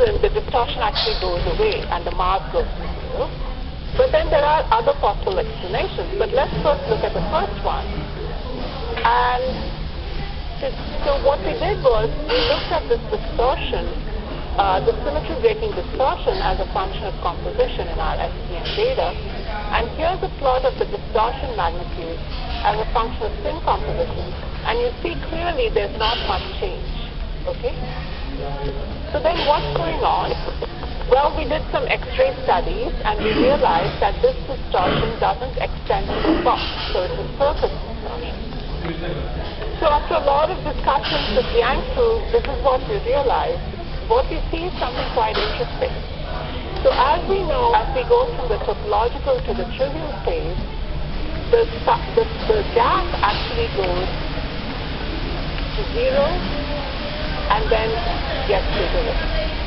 reason, the distortion actually goes away and the mask goes to zero. But then there are other possible explanations. But let's first look at the first one. And so what we did was we looked at this distortion, the symmetry breaking distortion as a function of composition in our SPM data. And here's a plot of the distortion magnitude as a function of spin composition. And you see clearly there's not much change. Okay? So then what's going on? Well, we did some X-ray studies and we realized that this distortion doesn't extend to the box. So it's a surface distortion. So after a lot of discussions with Yang proof, this is what we realized. What we see is something quite interesting. So as we know, as we go from the topological to the trivial phase, the gap actually goes to zero and then gets bigger.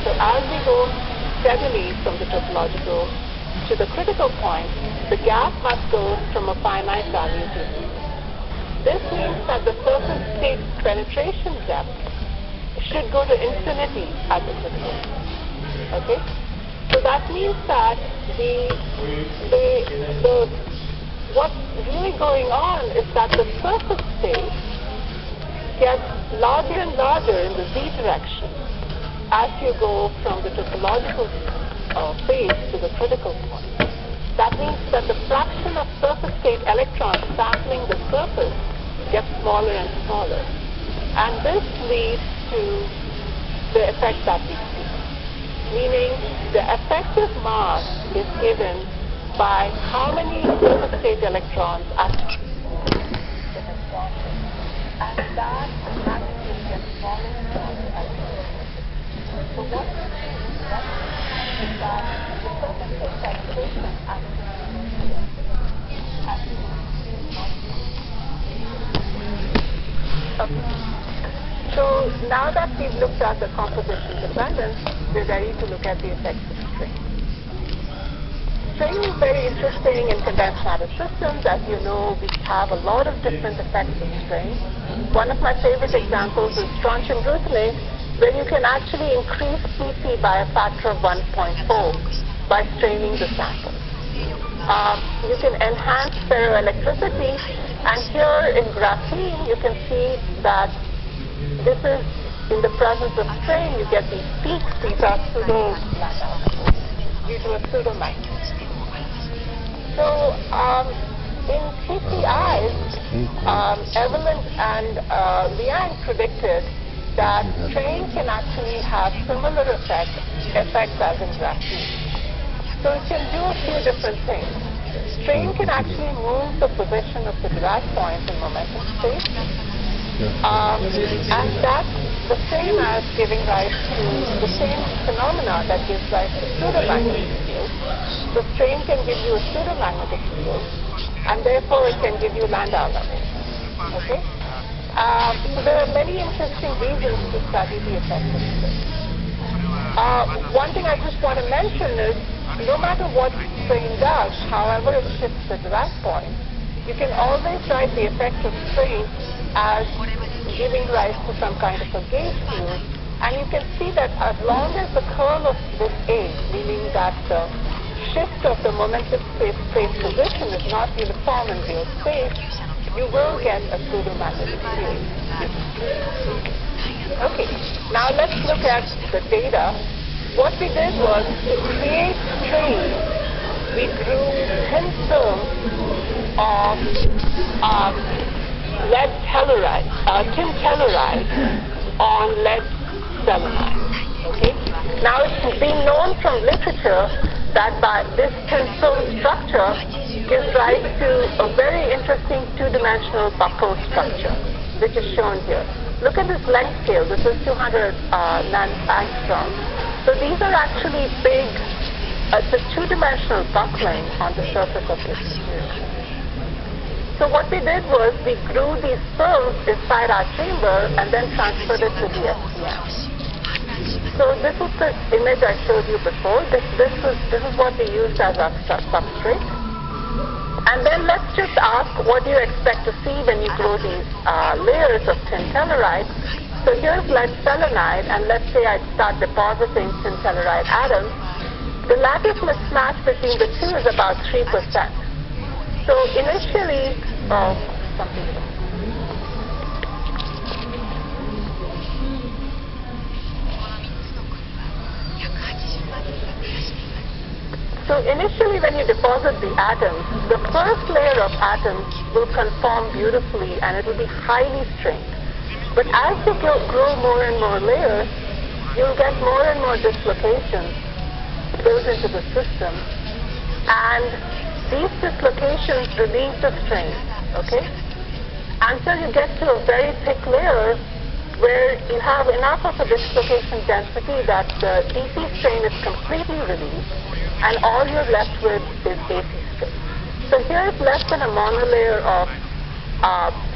So as we go steadily from the topological to the critical point, the gap must go from a finite value to zero. This means that the surface state penetration depth should go to infinity at the critical point. Okay? So that means that what's really going on is that the surface state gets larger and larger in the z direction as you go from the topological phase to the critical point. That means that the fraction of surface state electrons sampling the surface gets smaller and smaller. And this leads to the effect that we see. Meaning the effective mass is given by how many surface state electrons actually and that magnitude gets smaller and smaller as we go. So what we see is that the surface state penetration actually So now that we've looked at the composition dependence, we're ready to look at the effects of strain. Strain is very interesting in condensed matter systems. As you know, we have a lot of different effects of strain. One of my favorite examples is strontium glutamate, where you can actually increase PC by a factor of 1.4 by straining the sample. You can enhance ferroelectricity, and here in graphene you can see that this is in the presence of strain. You get these peaks. These are pseudo due to a pseudomagnet. So in PCIs, Evelyn and Liang predicted that strain can actually have similar effects as in graphene. So it can do a few different things. Strain can actually move the position of the Dirac point in momentum space. And that's the same as giving rise to the same phenomena that gives rise to pseudomagnetic field. The strain can give you a pseudomagnetic field, and therefore it can give you Landau levels. Okay? So there are many interesting reasons to study the effects of strain. One thing I just want to mention is, no matter what strain does, however it shifts the Dirac point, you can always write the effect of strain as giving rise to some kind of a gauge field. And you can see that as long as the curl of this A, meaning that the shift of the momentum space position is not uniform in real space, you will get a pseudomagnetic field. Okay, now let's look at the data. What we did was, to create strain, we drew thin films of lead telluride, tin telluride on lead selenide. Okay? Now it's been known from literature that by this thin film structure gives rise to a very interesting two-dimensional buccal structure, which is shown here. Look at this length scale. This is 200 angstrom. So these are actually big, it's a two-dimensional buckling on the surface of this material. So what we did was we grew these films inside our chamber and then transferred it to the SPM. So this is the image I showed you before. This is what we used as our substrate. And then let's just ask, what do you expect to see when you grow these layers of tin telluride? So here's lead selenide, and let's say I start depositing tin telluride atoms. The lattice mismatch between the two is about 3%. So initially, something wrong. So initially when you deposit the atoms, the first layer of atoms will conform beautifully and it will be highly strained. But as you grow more and more layers, you'll get more and more dislocations built into the system. And these dislocations relieve the strain, okay? Until you get to a very thick layer where you have enough of a dislocation density that the DC strain is completely relieved, and all you're left with is AC strain. So here's less than a monolayer of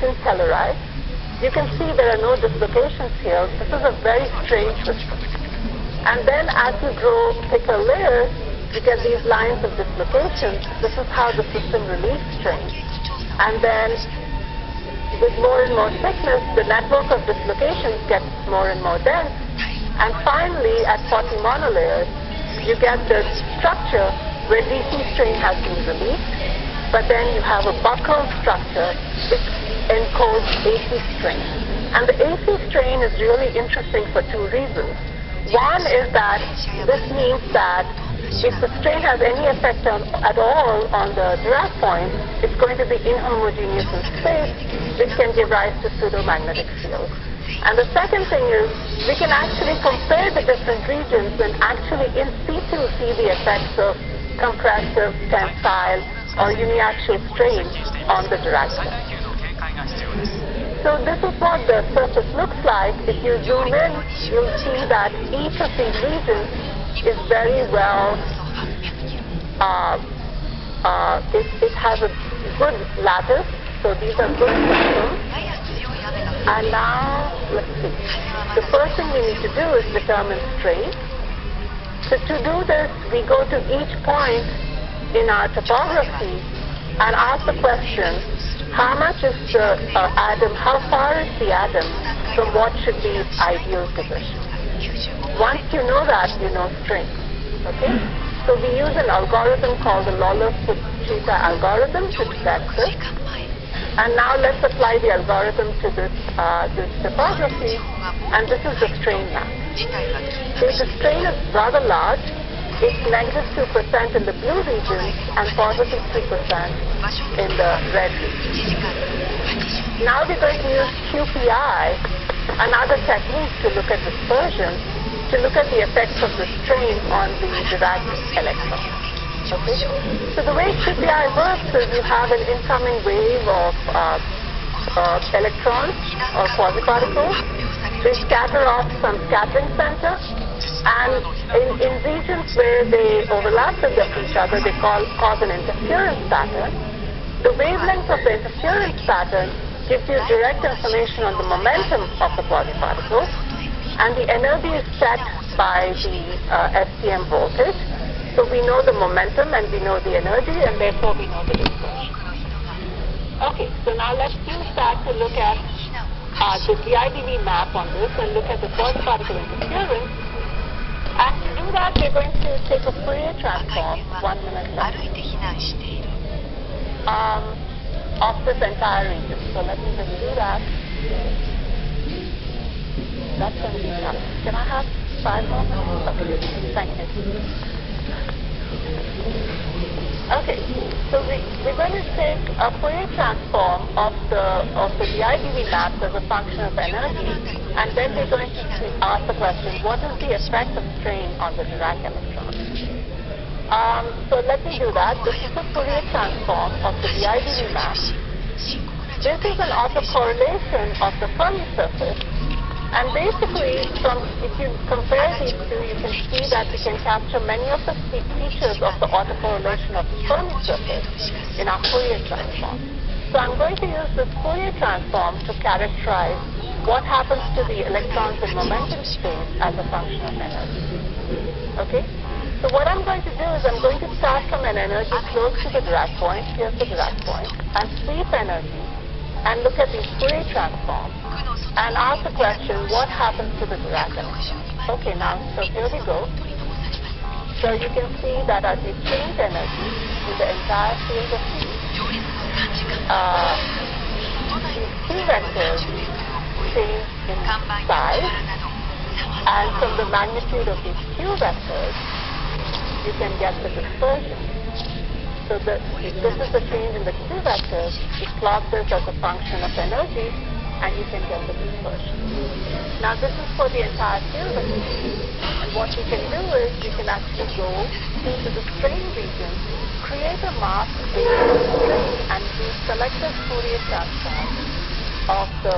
tin telluride. You can see there are no dislocations here. This is a very strange system. And then as you grow thicker layers, you get these lines of dislocations. This is how the system relieves strain. And then with more and more thickness, the network of dislocations gets more and more dense. And finally, at 40 monolayers, you get this structure where DC strain has been released, but then you have a buckled structure which encodes AC strain. And the AC strain is really interesting for two reasons. One is that this means that if the strain has any effect at all on the Dirac point, it's going to be inhomogeneous in space, which can give rise to pseudomagnetic fields. And the second thing is, we can actually compare the different regions and actually in situ see the effects of compressive, tensile, or uniaxial strain on the Dirac point. So this is what the surface looks like. If you zoom in, you'll see that each of these regions is very well, it has a good lattice, so these are good systems. And now, let's see. The first thing we need to do is determine strain. So to do this, we go to each point in our topography and ask the question, how much is the atom, how far is the atom from what should be its ideal position? Once you know that, you know strain. Okay? So we use an algorithm called the Lawlor-Fujita algorithm to detect this. And now let's apply the algorithm to this topography, and this is the strain map. So the strain is rather large. It's -2% in the blue region and +3% in the red region. Now we're going to use QPI, another technique to look at dispersion, to look at the effects of the strain on the Dirac electron. Okay? So the way QPI works is you have an incoming wave of electrons or quasiparticles. They scatter off some scattering center, and in regions where they overlap with each other, they cause an interference pattern. The wavelength of the interference pattern gives you direct information on the momentum of the quasiparticles, and the energy is set by the STM voltage. So we know the momentum and we know the energy, and therefore we know the dispersion. Okay, so now let's use that to look at the GIDV map on this and look at the quasi-particle interference. And to do that, we're going to take a Fourier transform, 1 minute left, of this entire region. So let me just do that. That's going to be tough. Can I have 5 more minutes? Okay, thank you. Okay, so we're going to take a Fourier transform of the GIDV maps as a function of energy, and then we're going to ask the question, what is the effect of strain on the Dirac electron? So let me do that. This is a Fourier transform of the GIDV map. This is an autocorrelation of the Fermi surface. And basically, if you compare these two, you can see that we can capture many of the features of the autocorrelation of the Fermi surface in our Fourier transform. So I'm going to use this Fourier transform to characterize what happens to the electrons in momentum space as a function of energy. Okay? So what I'm going to do is I'm going to start from an energy close to the Dirac point, here's the Dirac point, and sweep energy, and look at these Fourier transforms. and ask the question, what happens to the Dirac energy? Okay, now, so here we go. So you can see that as we change energy in the entire field of view, these two vectors change in size, and from the magnitude of these two vectors, you can get the dispersion. So if this is the change in the two vectors, you plot this as a function of energy, and you can get the dispersion. Now this is for the entire field of view. And what you can do is you can actually go into the strain region, create a mask based on the strain, and do selective Fourier transform of the